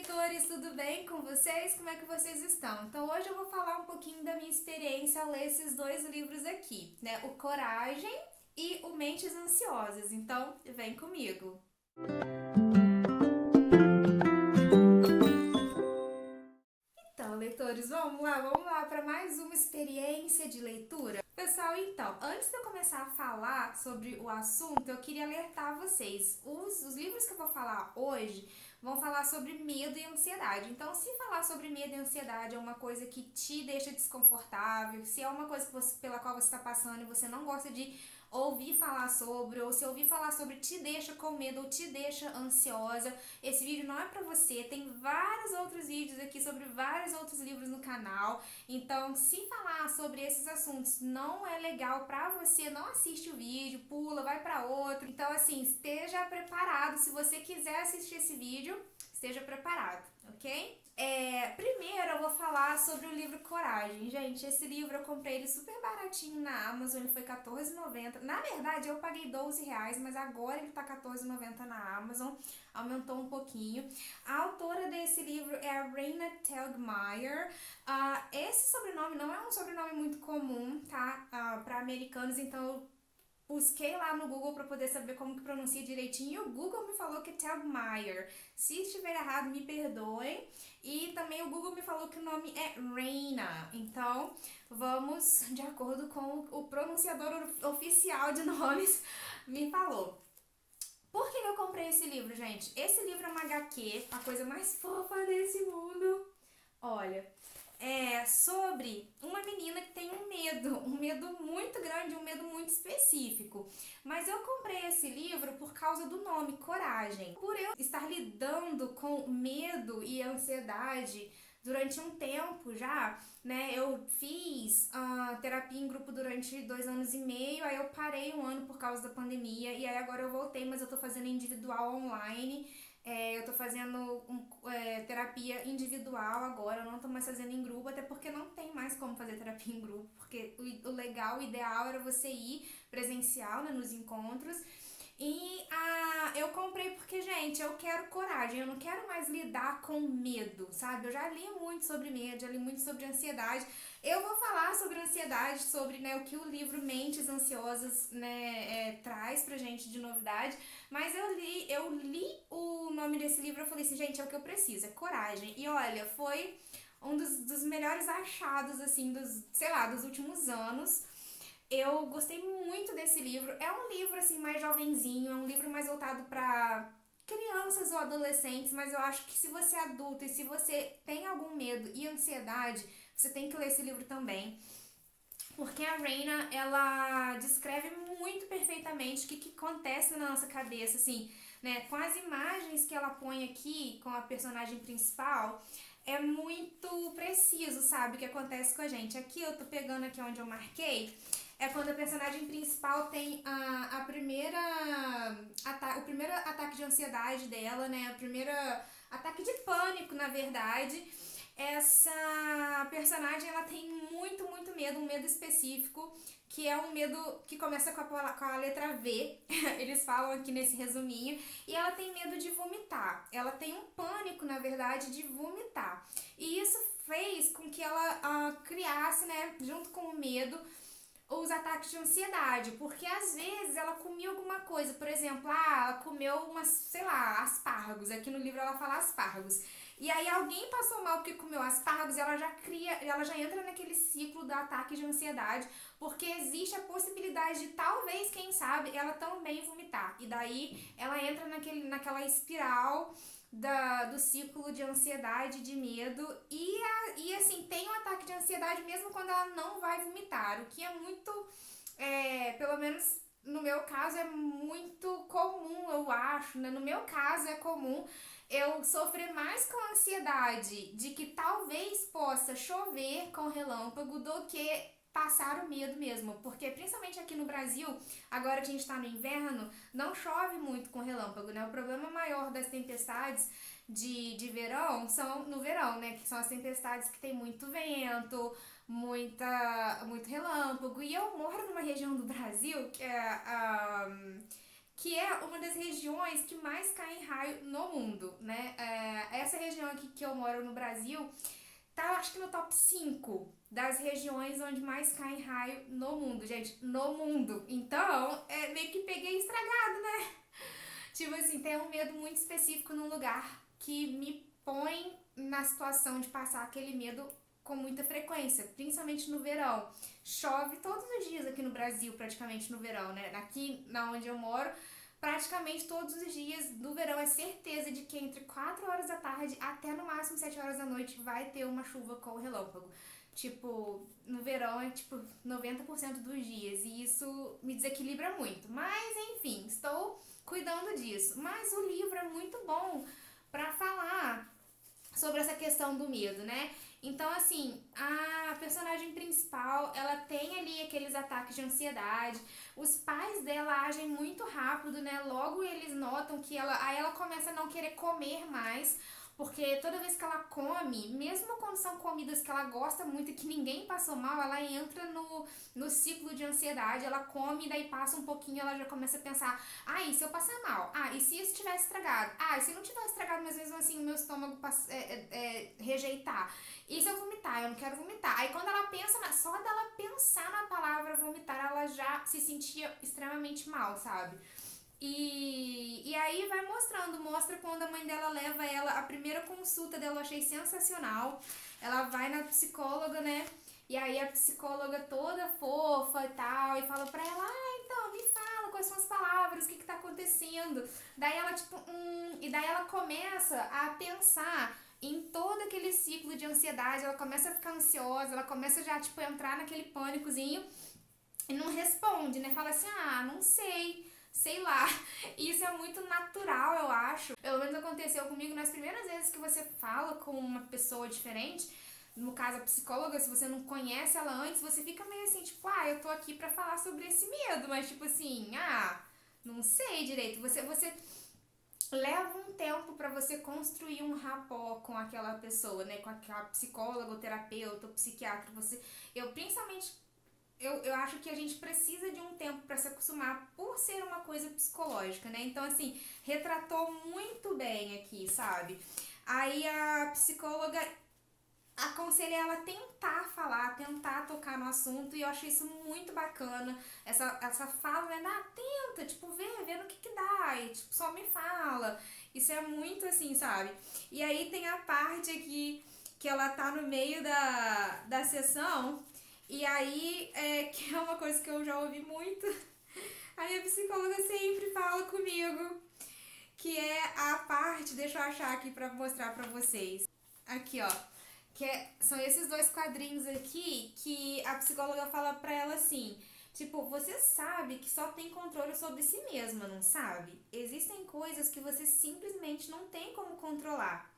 leitores, tudo bem com vocês? Como é que vocês estão? Então hoje eu vou falar um pouquinho da minha experiência ao ler esses dois livros aqui, né? O Coragem e o Mentes Ansiosas. Então vem comigo! Então, leitores, vamos lá para mais uma experiência de leitura. Pessoal, então, antes de eu começar a falar sobre o assunto, eu queria alertar vocês. Os livros que eu vou falar hoje vão falar sobre medo e ansiedade. Então, se falar sobre medo e ansiedade é uma coisa que te deixa desconfortável, se é uma coisa pela qual você está passando e você não gosta de ouvir falar sobre, ou se ouvir falar sobre te deixa com medo ou te deixa ansiosa, esse vídeo não é pra você. Tem vários outros vídeos aqui sobre vários outros livros no canal. Então, se falar sobre esses assuntos não é legal pra você, não assiste o vídeo, pula, vai pra outro. Então, assim, esteja preparado. Se você quiser assistir esse vídeo, esteja preparado, ok? Primeiro eu vou falar sobre o livro Coragem. Gente, esse livro eu comprei ele super baratinho na Amazon, ele foi R$14,90. Na verdade, eu paguei R$12, mas agora ele tá R$14,90 na Amazon, aumentou um pouquinho. A autora desse livro é a Raina Telgemeier. Esse sobrenome não é um sobrenome muito comum, tá? Para americanos, então eu busquei lá no Google para poder saber como que pronuncia direitinho e o Google me falou que é Telgemeier. Se estiver errado, me perdoem. E também o Google me falou que o nome é Raina. Então, vamos de acordo com o pronunciador oficial de nomes me falou. Por que eu comprei esse livro, gente? Esse livro é uma HQ, a coisa mais fofa desse mundo. Olha, é sobre uma menina que tem um medo muito grande, um medo muito específico. Mas eu comprei esse livro por causa do nome, Coragem. Por eu estar lidando com medo e ansiedade durante um tempo já, né? Eu fiz terapia em grupo durante 2 anos e meio, aí eu parei um ano por causa da pandemia, e aí agora eu voltei, mas eu tô fazendo individual online. Eu tô fazendo terapia individual agora, eu não tô mais fazendo em grupo, até porque não tem mais como fazer terapia em grupo, porque o legal, o ideal era você ir presencial, né, nos encontros. E eu comprei porque, gente, eu quero coragem, eu não quero mais lidar com medo, sabe? Eu já li muito sobre medo, já li muito sobre ansiedade. Eu vou falar sobre ansiedade, sobre, né, o que o livro Mentes Ansiosas, né, traz pra gente de novidade, mas eu li o nome desse livro, eu falei assim, gente, é o que eu preciso, é coragem. E olha, foi um dos melhores achados, assim, dos últimos anos. Eu gostei muito desse livro. É um livro assim mais jovenzinho, é um livro mais voltado para crianças ou adolescentes, mas eu acho que se você é adulto e se você tem algum medo e ansiedade, você tem que ler esse livro também. Porque a Raina, ela descreve muito perfeitamente o que acontece na nossa cabeça, assim, né? Com as imagens que ela põe aqui, com a personagem principal, é muito preciso, sabe, o que acontece com a gente. Aqui eu tô pegando aqui onde eu marquei, é quando a personagem principal tem o primeiro ataque de ansiedade dela, né? O primeiro ataque de pânico, na verdade. Essa personagem, ela tem muito medo, um medo específico, que é um medo que começa com a letra V, eles falam aqui nesse resuminho, e ela tem medo de vomitar. Ela tem um pânico, na verdade, de vomitar. E isso fez com que ela criasse, né, junto com o medo, os ataques de ansiedade, porque às vezes ela comia alguma coisa, por exemplo, ela comeu aspargos, aqui no livro ela fala aspargos, e aí alguém passou mal porque comeu aspargos, ela já entra naquele ciclo do ataque de ansiedade, porque existe a possibilidade de talvez, quem sabe, ela também vomitar, e daí ela entra naquela espiral do ciclo de ansiedade, de medo, e assim, tem um ataque de ansiedade mesmo quando ela não vai vomitar, o que é muito, pelo menos no meu caso, é muito comum, eu acho, né? No meu caso é comum eu sofrer mais com a ansiedade de que talvez possa chover com relâmpago do que passar o medo mesmo, porque principalmente aqui no Brasil, agora que a gente tá no inverno, não chove muito com relâmpago, né? O problema maior das tempestades de verão são no verão, né? Que são as tempestades que tem muito vento, muito relâmpago. E eu moro numa região do Brasil que é uma das regiões que mais cai em raio no mundo, né? Essa região aqui que eu moro no Brasil tá, acho que no top 5 das regiões onde mais cai raio no mundo, gente, no mundo. Então, meio que peguei estragado, né? Tipo assim, tem um medo muito específico num lugar que me põe na situação de passar aquele medo com muita frequência, principalmente no verão. Chove todos os dias aqui no Brasil, praticamente no verão, né? Aqui na onde eu moro, praticamente todos os dias do verão é certeza de que entre 4 horas da tarde até no máximo 7 horas da noite vai ter uma chuva com relâmpago. Tipo, no verão é tipo 90% dos dias e isso me desequilibra muito. Mas enfim, estou cuidando disso. Mas o livro é muito bom para falar sobre essa questão do medo, né? Então, assim, a personagem principal, ela tem ali aqueles ataques de ansiedade. Os pais dela agem muito rápido, né? Logo eles notam que aí ela começa a não querer comer mais, porque toda vez que ela come, mesmo quando são comidas que ela gosta muito e que ninguém passou mal, ela entra no ciclo de ansiedade, ela come e daí passa um pouquinho, ela já começa a pensar, e se eu passar mal? E se isso tivesse estragado? E se não tivesse estragado, mas mesmo assim o meu estômago rejeitar? E se eu vomitar? Eu não quero vomitar. Aí quando ela pensa, só dela pensar na palavra vomitar, ela já se sentia extremamente mal, sabe? E aí vai mostra quando a mãe dela leva ela, a primeira consulta dela eu achei sensacional. Ela vai na psicóloga, né? E aí a psicóloga toda fofa e tal, e fala pra ela, então, me fala quais são as palavras, o que tá acontecendo. Daí ela, e daí ela começa a pensar em todo aquele ciclo de ansiedade, ela começa a ficar ansiosa, ela começa já, entrar naquele pânicozinho e não responde, né? Fala assim, não sei lá. Isso é muito natural, eu acho. Pelo menos aconteceu comigo nas primeiras vezes que você fala com uma pessoa diferente. No caso, a psicóloga, se você não conhece ela antes, você fica meio assim, eu tô aqui pra falar sobre esse medo, mas não sei direito. Você leva um tempo pra você construir um rapport com aquela pessoa, né? Com aquela psicóloga, ou terapeuta, ou psiquiatra. Eu acho que a gente precisa de um tempo para se acostumar por ser uma coisa psicológica, né? Então, assim, retratou muito bem aqui, sabe? Aí a psicóloga aconselha ela a tentar falar, tentar tocar no assunto, e eu achei isso muito bacana. Essa fala, né? Tenta, vê no que dá, e só me fala. Isso é muito assim, sabe? E aí tem a parte aqui que ela tá no meio da sessão. E aí, que é uma coisa que eu já ouvi muito, aí a psicóloga sempre fala comigo, que é a parte, deixa eu achar aqui pra mostrar pra vocês. Aqui, ó, são esses 2 quadrinhos aqui que a psicóloga fala pra ela assim, você sabe que só tem controle sobre si mesma, não sabe? Existem coisas que você simplesmente não tem como controlar.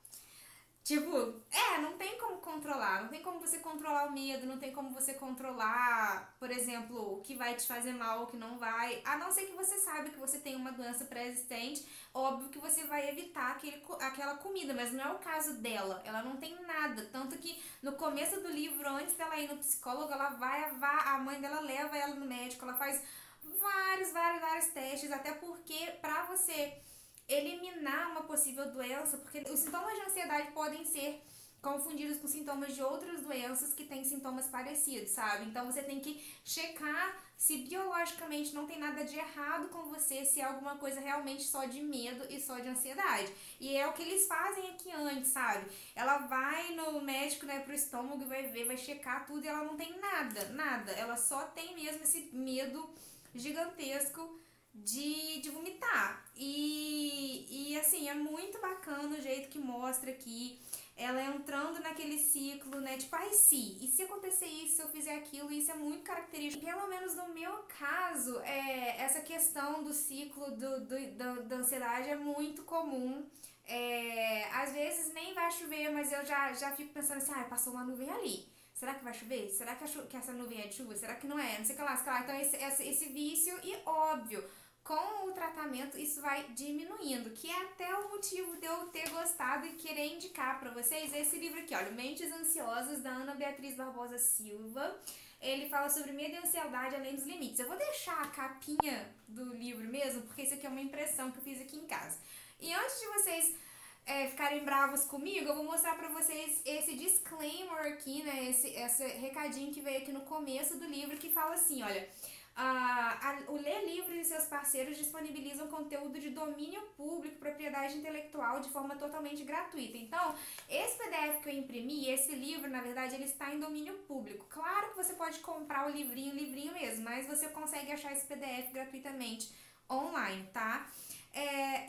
Não tem como controlar, não tem como você controlar o medo, não tem como você controlar, por exemplo, o que vai te fazer mal ou o que não vai, a não ser que você saiba que você tem uma doença pré-existente, óbvio que você vai evitar aquela comida, mas não é o caso dela, ela não tem nada, tanto que no começo do livro, antes dela ir no psicólogo, a mãe dela leva ela no médico, ela faz vários testes, até porque pra você eliminar uma possível doença, porque os sintomas de ansiedade podem ser confundidos com sintomas de outras doenças que têm sintomas parecidos, sabe? Então você tem que checar se biologicamente não tem nada de errado com você, se é alguma coisa realmente só de medo e só de ansiedade. E é o que eles fazem aqui antes, sabe? Ela vai no médico, né, pro estômago e vai ver, vai checar tudo e ela não tem nada. Ela só tem mesmo esse medo gigantesco de vomitar. E assim, é muito bacana o jeito que mostra aqui ela entrando naquele ciclo, né? E se acontecer isso, se eu fizer aquilo, isso é muito característico. Pelo menos no meu caso, essa questão do ciclo da ansiedade é muito comum. Às vezes nem vai chover, mas eu já fico pensando assim, passou uma nuvem ali. Será que vai chover? Será que essa nuvem é de chuva? Será que não é? Não sei o que lá. Então esse vício, e óbvio, com o tratamento isso vai diminuindo, que é até o motivo de eu ter gostado e querer indicar para vocês esse livro aqui, olha, Mentes Ansiosas, da Ana Beatriz Barbosa Silva. Ele fala sobre medo e ansiedade além dos limites. Eu vou deixar a capinha do livro mesmo, porque isso aqui é uma impressão que eu fiz aqui em casa. E antes de vocês ficarem bravos comigo, eu vou mostrar pra vocês esse disclaimer aqui, né? Esse recadinho que veio aqui no começo do livro que fala assim, olha. O Lê Livros e seus parceiros disponibilizam conteúdo de domínio público, propriedade intelectual de forma totalmente gratuita. Então, esse PDF que eu imprimi, esse livro, na verdade, ele está em domínio público. Claro que você pode comprar o livrinho mesmo, mas você consegue achar esse PDF gratuitamente online, tá?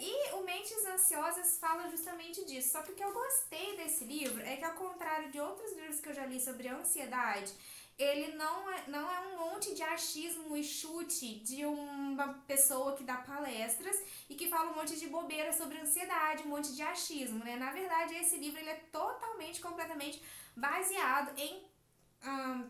E o Mentes Ansiosas fala justamente disso. Só que o que eu gostei desse livro é que, ao contrário de outros livros que eu já li sobre ansiedade, ele não é um monte de achismo e chute de uma pessoa que dá palestras e que fala um monte de bobeira sobre ansiedade, um monte de achismo, né? Na verdade, esse livro ele é totalmente, completamente baseado em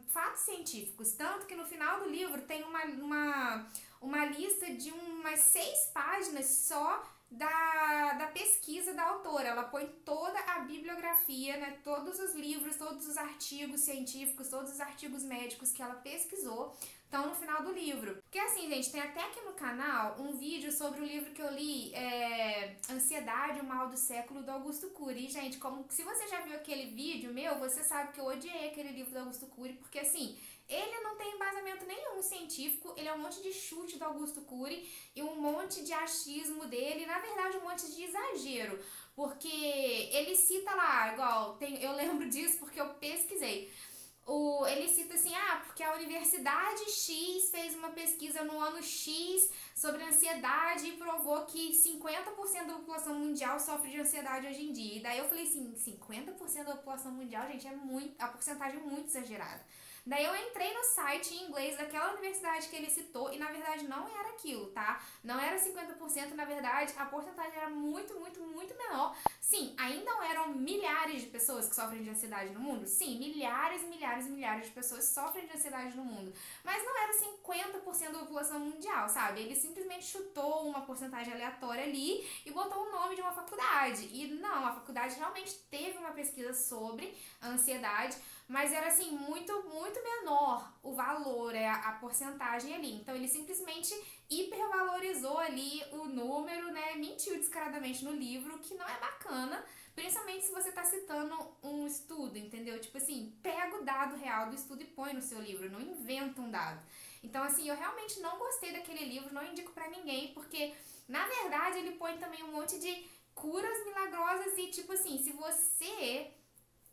fatos científicos. Tanto que no final do livro tem uma lista de umas 6 páginas só da pesquisa da autora. Ela põe toda a bibliografia, né, todos os livros, todos os artigos científicos, todos os artigos médicos que ela pesquisou estão no final do livro. Porque assim, gente, tem até aqui no canal um vídeo sobre o livro que eu li, Ansiedade, o Mal do Século, do Augusto Cury. E, gente, se você já viu aquele vídeo meu, você sabe que eu odiei aquele livro do Augusto Cury, porque assim, ele não tem embasamento nenhum científico, ele é um monte de chute do Augusto Cury e um monte de achismo dele, na verdade um monte de exagero, porque ele cita lá, eu lembro disso porque eu pesquisei, ele cita assim, porque a Universidade X fez uma pesquisa no ano X sobre ansiedade e provou que 50% da população mundial sofre de ansiedade hoje em dia. E daí eu falei assim, 50% da população mundial, gente, a porcentagem é muito exagerada. Daí eu entrei no site em inglês daquela universidade que ele citou e na verdade não era aquilo, tá? Não era 50%, na verdade a porcentagem era muito, muito, muito menor. Sim, ainda eram milhares de pessoas que sofrem de ansiedade no mundo? Sim, milhares e milhares e milhares de pessoas sofrem de ansiedade no mundo. Mas não era 50% da população mundial, sabe? Ele simplesmente chutou uma porcentagem aleatória ali e botou o nome de uma faculdade. E não, a faculdade realmente teve uma pesquisa sobre a ansiedade, mas era assim, muito, muito menor o valor, a porcentagem ali. Então ele simplesmente hipervalorizou ali o número, né? Mentiu descaradamente no livro, que não é bacana, principalmente se você tá citando um estudo, entendeu? Tipo assim, pega o dado real do estudo e põe no seu livro, não inventa um dado. Então assim, eu realmente não gostei daquele livro, não indico pra ninguém, porque na verdade ele põe também um monte de curas milagrosas e tipo assim, se você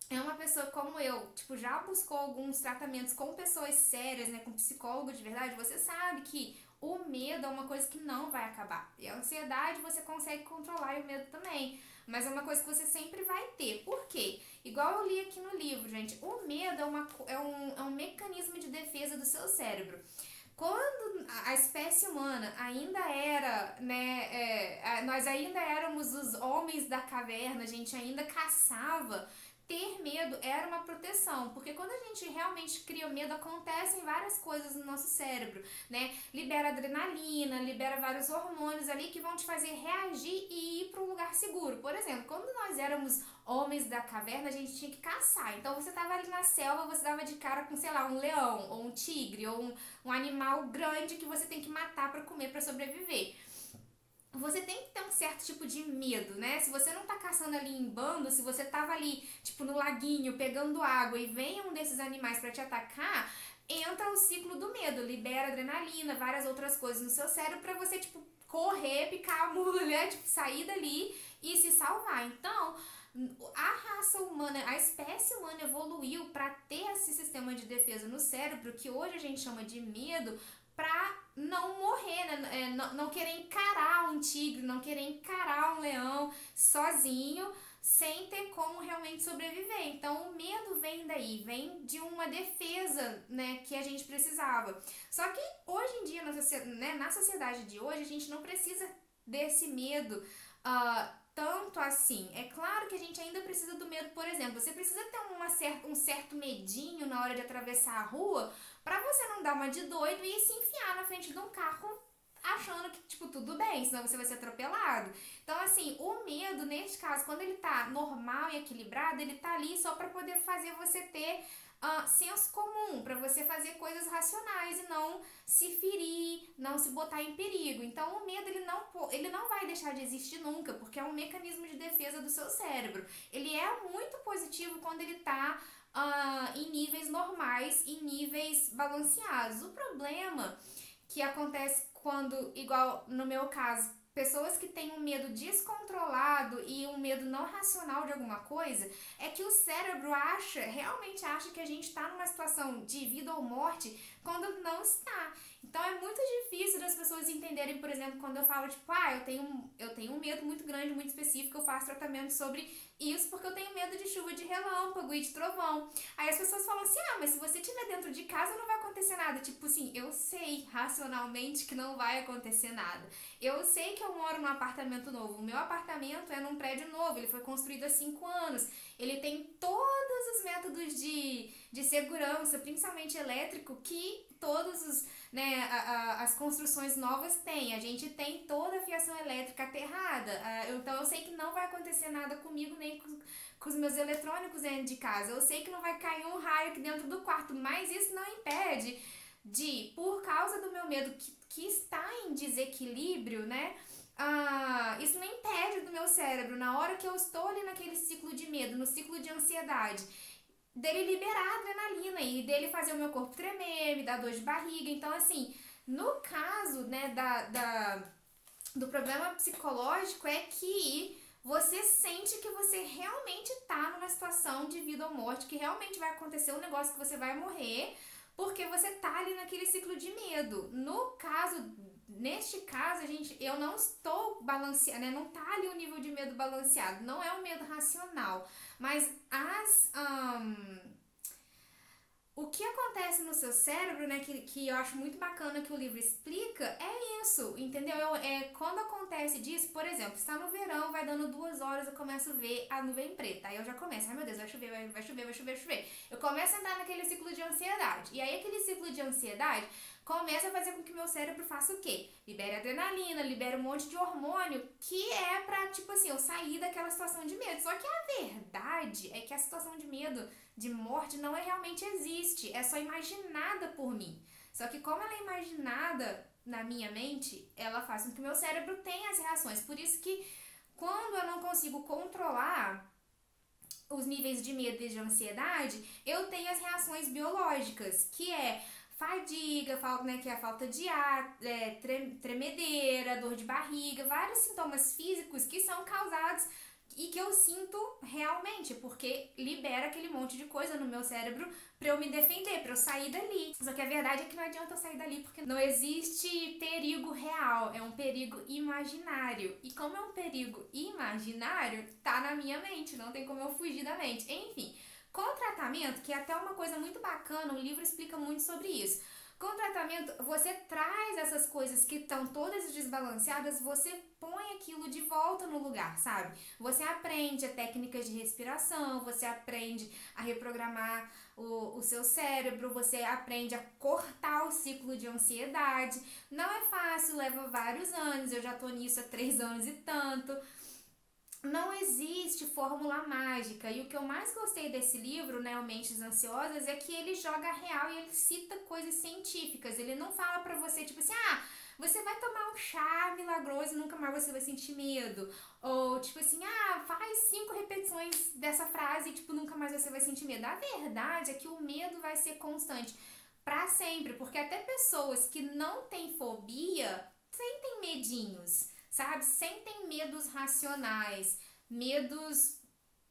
é uma pessoa como eu, tipo, já buscou alguns tratamentos com pessoas sérias, né, com psicólogo de verdade, você sabe que o medo é uma coisa que não vai acabar. E a ansiedade você consegue controlar e o medo também. Mas é uma coisa que você sempre vai ter. Por quê? Igual eu li aqui no livro, gente, o medo é um mecanismo de defesa do seu cérebro. Quando a espécie humana ainda era, né, nós ainda éramos os homens da caverna, a gente ainda caçava, ter medo era uma proteção, porque quando a gente realmente cria o medo, acontecem várias coisas no nosso cérebro, né? Libera adrenalina, libera vários hormônios ali que vão te fazer reagir e ir para um lugar seguro. Por exemplo, quando nós éramos homens da caverna, a gente tinha que caçar. Então você tava ali na selva, você dava de cara com, sei lá, um leão, ou um tigre, ou um animal grande que você tem que matar para comer, para sobreviver. Você tem que ter um certo tipo de medo, né? Se você não tá caçando ali em bando, se você tava ali, tipo, no laguinho, pegando água e vem um desses animais pra te atacar, entra o ciclo do medo, libera adrenalina, várias outras coisas no seu cérebro pra você, tipo, correr, picar a mula, né? Tipo, sair dali e se salvar. Então, a raça humana, a espécie humana evoluiu pra ter esse sistema de defesa no cérebro, que hoje a gente chama de medo, pra não morrer, né? Não querer encarar um tigre, não querer encarar um leão sozinho, sem ter como realmente sobreviver. Então o medo vem daí, vem de uma defesa, né, que a gente precisava. Só que hoje em dia, na sociedade de hoje, a gente não precisa desse medo tanto assim. É claro que a gente ainda precisa do medo, por exemplo, você precisa ter um certo medinho na hora de atravessar a rua, pra você não dar uma de doido e se enfiar na frente de um carro achando que, tipo, tudo bem, senão você vai ser atropelado. Então, assim, o medo, neste caso, quando ele tá normal e equilibrado, ele tá ali só pra poder fazer você ter senso comum, pra você fazer coisas racionais e não se ferir, não se botar em perigo. Então, o medo, ele não vai deixar de existir nunca, porque é um mecanismo de defesa do seu cérebro. Ele é muito positivo quando ele tá em níveis normais, em níveis balanceados. O problema que acontece quando, igual no meu caso, pessoas que têm um medo descontrolado e um medo não racional de alguma coisa, é que o cérebro realmente acha que a gente está numa situação de vida ou morte quando não está. Então é muito difícil das pessoas entenderem, por exemplo, quando eu falo, tipo, eu tenho um medo muito grande, muito específico, eu faço tratamento sobre isso porque eu tenho medo de chuva de relâmpago e de trovão. Aí as pessoas falam assim, mas se você estiver dentro de casa não vai acontecer nada. Tipo assim, eu sei racionalmente que não vai acontecer nada. Eu sei que eu moro num apartamento novo. O meu apartamento é num prédio novo, ele foi construído há 5 anos. Ele tem todos os métodos de segurança, principalmente elétrico, que todos os, né, as construções novas têm. A gente tem toda a fiação elétrica aterrada. Então eu sei que não vai acontecer nada comigo, nem com os meus eletrônicos dentro de casa. Eu sei que não vai cair um raio aqui dentro do quarto, mas isso não impede de, por causa do meu medo que está em desequilíbrio, né? Isso não impede do meu cérebro, na hora que eu estou ali naquele ciclo de medo, no ciclo de ansiedade, dele liberar adrenalina e dele fazer o meu corpo tremer, me dar dor de barriga. Então, assim, no caso, né, do problema psicológico é que você sente que você realmente tá numa situação de vida ou morte, que realmente vai acontecer um negócio que você vai morrer, porque você tá ali naquele ciclo de medo. Neste caso, eu não estou balanceada, né? Não tá ali o nível de medo balanceado, não é um medo racional, mas o que acontece no seu cérebro, né, que eu acho muito bacana que o livro explica, é isso, entendeu? Quando acontece disso, por exemplo, está no verão, vai dando 2 horas, eu começo a ver a nuvem preta. Aí eu já começo, ai meu Deus, vai chover, vai chover, vai chover, vai chover. Eu começo a entrar naquele ciclo de ansiedade. E aí aquele ciclo de ansiedade começa a fazer com que meu cérebro faça o quê? Libere adrenalina, libere um monte de hormônio, que é pra, tipo assim, eu sair daquela situação de medo. Só que a verdade é que a situação de medo, de morte, não realmente existe, é só imaginada por mim. Só que como ela é imaginada na minha mente, ela faz com que o meu cérebro tenha as reações. Por isso que quando eu não consigo controlar os níveis de medo e de ansiedade, eu tenho as reações biológicas, que é fadiga, né, que é a falta de ar, tremedeira, dor de barriga, vários sintomas físicos que são causados e que eu sinto realmente, porque libera aquele monte de coisa no meu cérebro pra eu me defender, pra eu sair dali. Só que a verdade é que não adianta eu sair dali, porque não existe perigo real, é um perigo imaginário. E como é um perigo imaginário, tá na minha mente, não tem como eu fugir da mente. Enfim, com o tratamento, que é até uma coisa muito bacana, o livro explica muito sobre isso. Com o tratamento, você traz essas coisas que estão todas desbalanceadas, você põe aquilo de volta no lugar, sabe? Você aprende a técnicas de respiração, você aprende a reprogramar o seu cérebro, você aprende a cortar o ciclo de ansiedade. Não é fácil, leva vários anos, eu já tô nisso há 3 anos e tanto. Não existe fórmula mágica, e o que eu mais gostei desse livro, né, o Mentes Ansiosas, é que ele joga real e ele cita coisas científicas. Ele não fala pra você, tipo assim, você vai tomar um chá milagroso e nunca mais você vai sentir medo. Ou tipo assim, faz 5 repetições dessa frase e tipo, nunca mais você vai sentir medo. A verdade é que o medo vai ser constante pra sempre, porque até pessoas que não têm fobia sentem medinhos, sabe? Sentem medos racionais, medos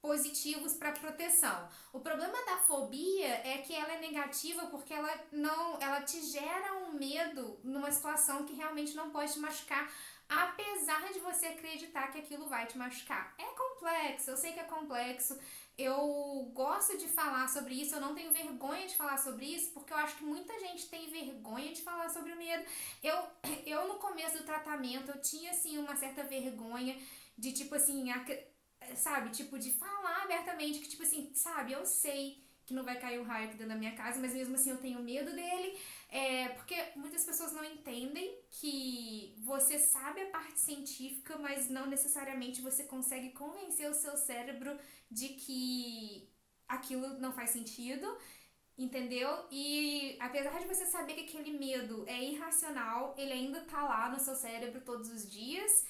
positivos para proteção. O problema da fobia é que ela é negativa porque ela te gera um medo numa situação que realmente não pode te machucar, apesar de você acreditar que aquilo vai te machucar. É complexo, eu sei que é complexo. Eu gosto de falar sobre isso, eu não tenho vergonha de falar sobre isso, porque eu acho que muita gente tem vergonha de falar sobre o medo. Eu no começo do tratamento, eu tinha, assim, uma certa vergonha de, tipo assim, sabe, tipo, de falar abertamente que, tipo assim, sabe, eu sei que não vai cair um raio aqui dentro da minha casa, mas mesmo assim eu tenho medo dele. Porque muitas pessoas não entendem que você sabe a parte científica, mas não necessariamente você consegue convencer o seu cérebro de que aquilo não faz sentido, entendeu? E apesar de você saber que aquele medo é irracional, ele ainda tá lá no seu cérebro todos os dias.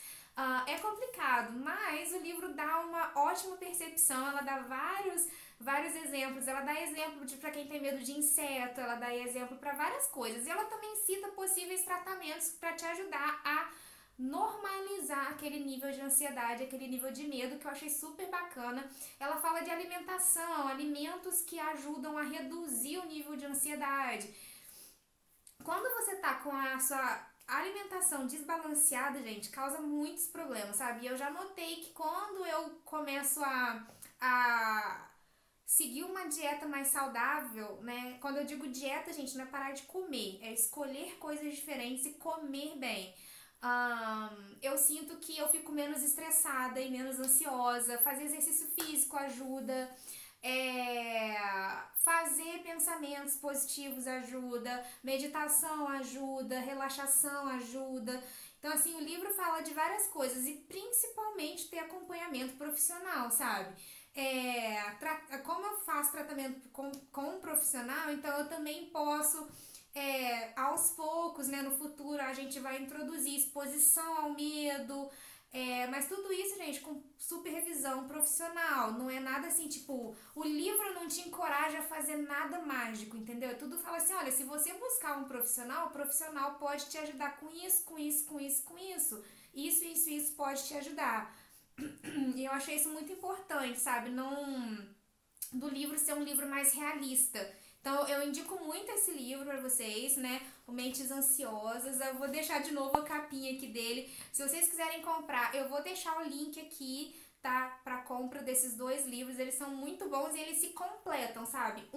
É complicado, mas o livro dá uma ótima percepção, ela dá vários exemplos. Ela dá exemplo de para quem tem medo de inseto, ela dá exemplo para várias coisas. E ela também cita possíveis tratamentos para te ajudar a normalizar aquele nível de ansiedade, aquele nível de medo, que eu achei super bacana. Ela fala de alimentação, alimentos que ajudam a reduzir o nível de ansiedade. Quando você tá com a sua alimentação desbalanceada, gente, causa muitos problemas, sabe? E eu já notei que quando eu começo a seguir uma dieta mais saudável, né? Quando eu digo dieta, gente, não é parar de comer, é escolher coisas diferentes e comer bem. Eu sinto que eu fico menos estressada e menos ansiosa. Fazer exercício físico ajuda. Fazer pensamentos positivos ajuda. Meditação ajuda. Relaxação ajuda. Então, assim, o livro fala de várias coisas e principalmente ter acompanhamento profissional, sabe? Como eu faço tratamento com um profissional, então eu também posso, aos poucos, né, no futuro, a gente vai introduzir exposição ao medo, mas tudo isso, gente, com supervisão profissional. Não é nada assim, tipo, o livro não te encoraja a fazer nada mágico, entendeu? Tudo fala assim, olha, se você buscar um profissional, o profissional pode te ajudar com isso, com isso, com isso, com isso. Isso pode te ajudar. E eu achei isso muito importante, sabe? Do livro ser um livro mais realista. Então eu indico muito esse livro para vocês, né? O Mentes Ansiosas. Eu vou deixar de novo a capinha aqui dele. Se vocês quiserem comprar, eu vou deixar o link aqui, tá? Para compra desses dois livros. Eles são muito bons e eles se completam, sabe?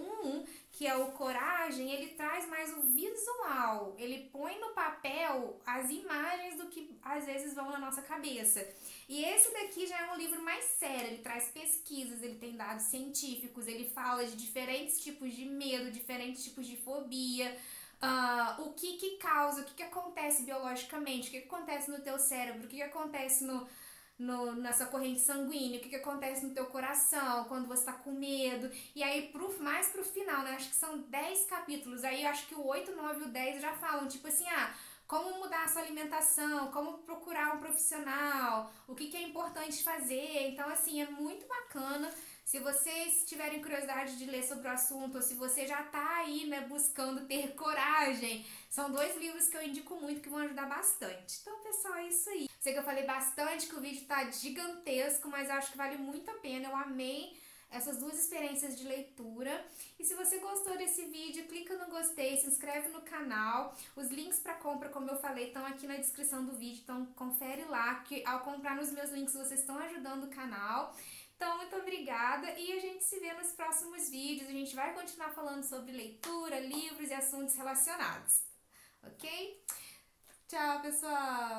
Que é o Coragem, ele traz mais o visual. Ele põe no papel as imagens do que às vezes vão na nossa cabeça. E esse daqui já é um livro mais sério, ele traz pesquisas, ele tem dados científicos, ele fala de diferentes tipos de medo, diferentes tipos de fobia, o que causa, o que acontece biologicamente, o que acontece no teu cérebro, o que acontece nessa corrente sanguínea, o que acontece no teu coração quando você tá com medo. E aí, mais pro final, né, acho que são 10 capítulos, aí eu acho que o 8, 9 e o 10 já falam, tipo assim, como mudar a sua alimentação, como procurar um profissional, o que é importante fazer. Então, assim, é muito bacana. Se vocês tiverem curiosidade de ler sobre o assunto, ou se você já tá aí, né, buscando ter coragem, são dois livros que eu indico muito, que vão ajudar bastante. Então, pessoal, é isso aí. Sei que eu falei bastante, que o vídeo tá gigantesco, mas eu acho que vale muito a pena. Eu amei essas duas experiências de leitura. E se você gostou desse vídeo, clica no gostei, se inscreve no canal. Os links para compra, como eu falei, estão aqui na descrição do vídeo, então confere lá, que ao comprar nos meus links vocês estão ajudando o canal. Então, muito obrigada e a gente se vê nos próximos vídeos. A gente vai continuar falando sobre leitura, livros e assuntos relacionados. Ok? Tchau, pessoal!